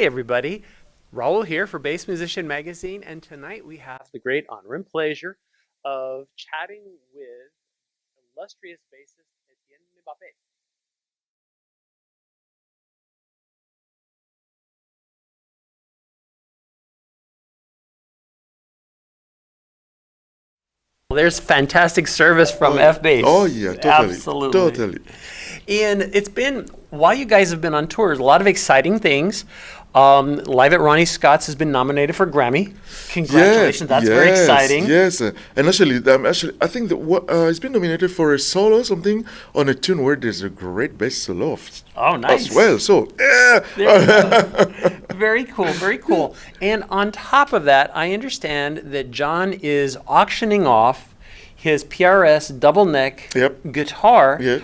Hey everybody, Raul here for Bass Musician Magazine, and tonight we have the great honor and pleasure of chatting with illustrious bassist Etienne M'bappe. Well, there's fantastic service from F-Bass. Oh yeah, totally, Absolutely. totally. And it's been, while you guys have been on tours, a lot of exciting things. Live at Ronnie Scott's has been nominated for Grammy. Congratulations, that's very exciting. Yes, and I think that it's been nominated for a solo or something on a tune where there's a great bass solo Oh, nice. as well. So There you go. Very cool, very cool. And on top of that, I understand that John is auctioning off his PRS double neck Yep. guitar Yeah.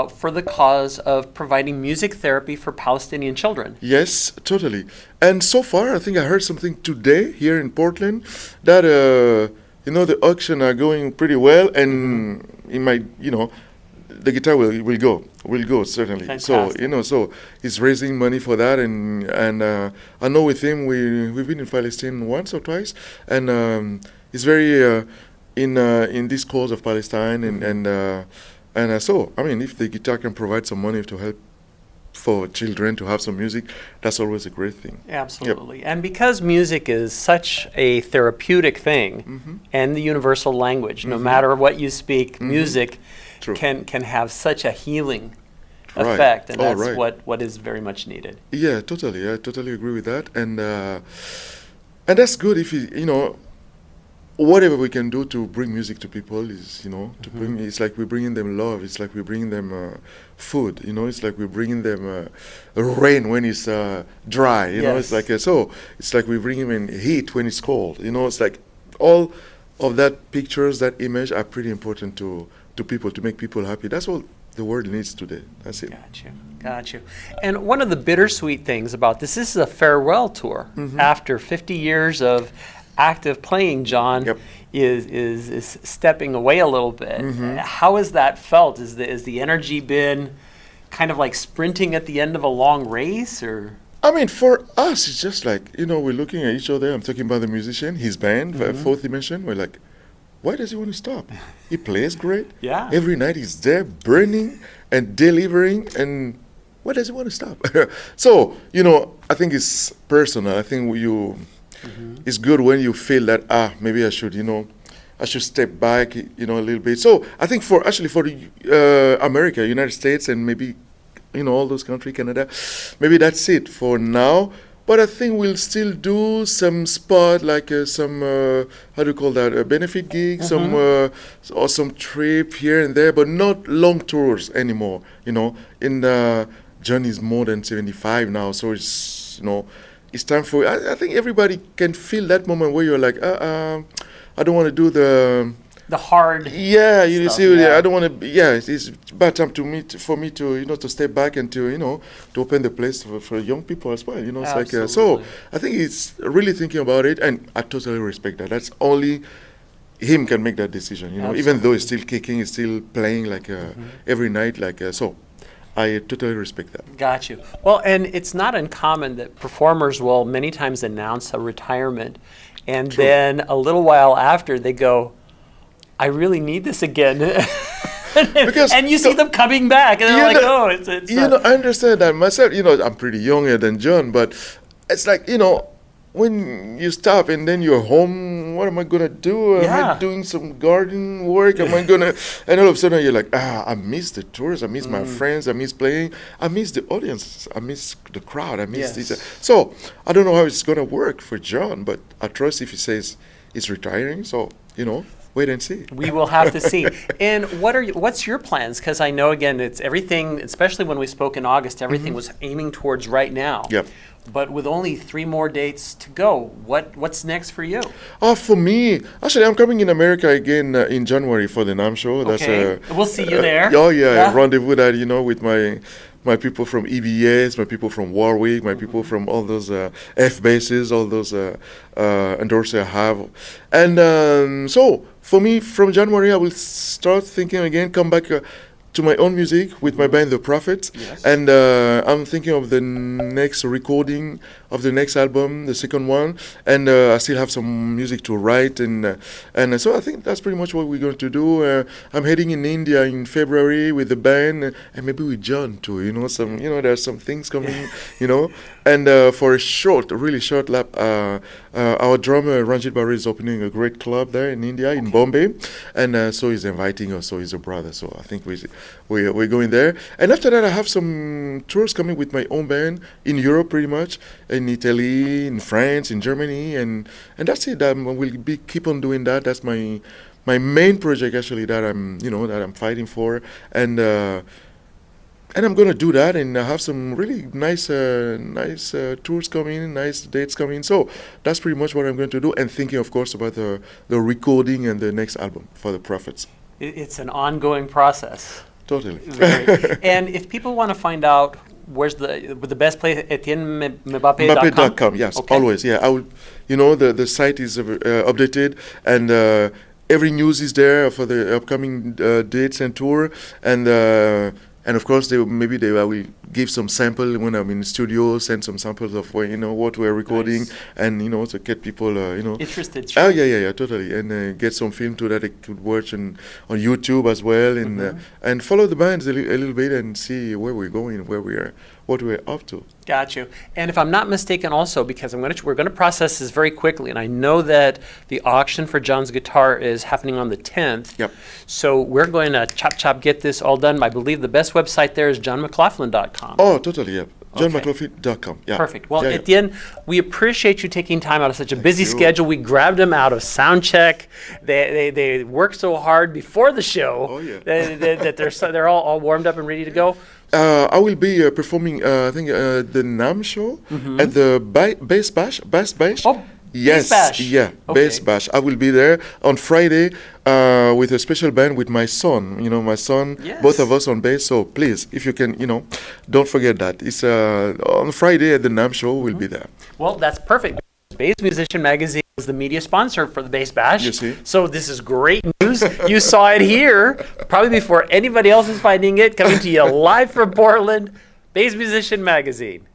for the cause of providing music therapy for Palestinian children. Yes, totally. And so far, I think I heard something today here in Portland that the auction are going pretty well, and in my the guitar will go certainly. Fantastic. So he's raising money for that, and I know with him we've been in Palestine once or twice, and he's very in this cause of Palestine, and so I mean, if the guitar can provide some money to help for children to have some music, that's always a great thing. Absolutely. And because music is such a therapeutic thing and the universal language, no matter what you speak, music True. can have such a healing Right. effect, and Oh, that's right. what is very much needed. Yeah, totally. I totally agree with that, and that's good if whatever we can do to bring music to people is to bring. It's like we're bringing them love. It's like we're bringing them food. It's like we're bringing them rain when it's dry. It's Yes. like so. It's like we bring them in heat when it's cold. It's like all of that pictures, that image are pretty important to people, to make people happy. That's all the world needs today. That's it. Got you. And one of the bittersweet things about this is a farewell tour. After 50 years of active playing, John Yep. is stepping away a little bit. How has that felt? Is the energy been kind of like sprinting at the end of a long race, or? I mean, for us, it's just like, we're looking at each other. I'm talking about the musician, his band, Fourth Dimension. We're like, why does he want to stop? He plays great. Yeah. Every night he's there burning and delivering, and why does he want to stop? So, I think it's personal. I think it's good when you feel that, maybe I should step back, a little bit. So I think for the America, United States, and maybe, all those countries, Canada, maybe that's it for now. But I think we'll still do some spot, like some, how do you call that, a benefit gig, or some trip here and there, but not long tours anymore, John is more than 75 now, so it's time for, I think everybody can feel that moment where you're like, I don't want to do the hard you stuff, see, yeah. I don't want to, it's about time for me to, to step back and to open the place for young people as well, it's like, so Absolutely. I think it's really thinking about it, and I totally respect that. That's only him can make that decision, even though he's still kicking, he's still playing like every night, like, so I totally respect that. Got you. Well, and it's not uncommon that performers will many times announce a retirement, and True. then a little while after they go, I really need this again. Because and you see them coming back, and they're like, oh, it's I understand that myself. I'm pretty younger than John, but it's like, when you stop and then you're home, what am I gonna do? Am Yeah. I doing some garden work? Am I gonna? And all of a sudden you're like, I miss the tours, I miss my friends, I miss playing, I miss the audience, I miss the crowd, I miss Yes. this. So I don't know how it's gonna work for John, but I trust if he says he's retiring. So wait and see. We will have to see. And what's your plans? Because I know, again, it's everything, especially when we spoke in August, everything was aiming towards right now. Yep. But with only 3 more dates to go, what's next for you? For me, actually, I'm coming in America again in January for the NAMM show. Okay. We'll see you there. Oh yeah, Yeah. rendezvous that with my people from EBS, my people from Warwick, my people from all those F bases, all those endorsers I have, and so for me, from January, I will start thinking again, come back to my own music with my band The Prophets, Yes. and I'm thinking of the next recording of the next album, the second one, and I still have some music to write, and so I think that's pretty much what we're going to do. I'm heading in India in February with the band, and maybe with John too. There's some things coming, and for a really short lap, our drummer Ranjit Barre is opening a great club there in India, in Bombay, and so he's inviting us. So he's a brother. So I think we're going there. And after that, I have some tours coming with my own band in Europe, pretty much, in Italy, in France, in Germany, and that's it. We'll keep on doing that. That's my main project actually that I'm fighting for, and I'm gonna do that, and I have some really nice tours coming, nice dates coming. So that's pretty much what I'm going to do, and thinking, of course, about the recording and the next album for the Prophets. It's an ongoing process. Totally. And if people want to find out where's the best place, EtienneM'bappe.com? Mbappe.com, yes, Okay. always. Yeah, I will. The site is updated, and every news is there for the upcoming dates and tour, and of course, I will give some sample when I'm in the studio, send some samples of what we're recording, Nice. and to get people Interested. Oh yeah, totally, and get some film too that they could watch on YouTube as well, and follow the bands a little bit and see where we're going, what we're up to. Got you. And if I'm not mistaken, also because we're going to process this very quickly, and I know that the auction for John's guitar is happening on the 10th. Yep. So we're going to chop get this all done. I believe the best website there is johnmclaughlin.com. Oh, totally, yeah. Okay. JohnMcLaughlin.com. Yeah. Perfect. Well, Yeah. Etienne, we appreciate you taking time out of such a busy you. schedule. We grabbed them out of sound check. They worked so hard before the show. Oh, yeah. that they're all warmed up and ready to go. I will be performing, I think, the NAM show at the Bass Bash. Oh, Yes, Bass Bash. yeah, Okay. Bass Bash. I will be there on Friday with a special band with my son. My son, Yes. both of us on bass. So please, if you can, don't forget that. It's on Friday at the NAM show. We'll be there. Well, that's perfect. Bass Musician Magazine is the media sponsor for the Bass Bash. You see? So this is great news. You saw it here, probably before anybody else is finding it, coming to you live from Portland, Bass Musician Magazine.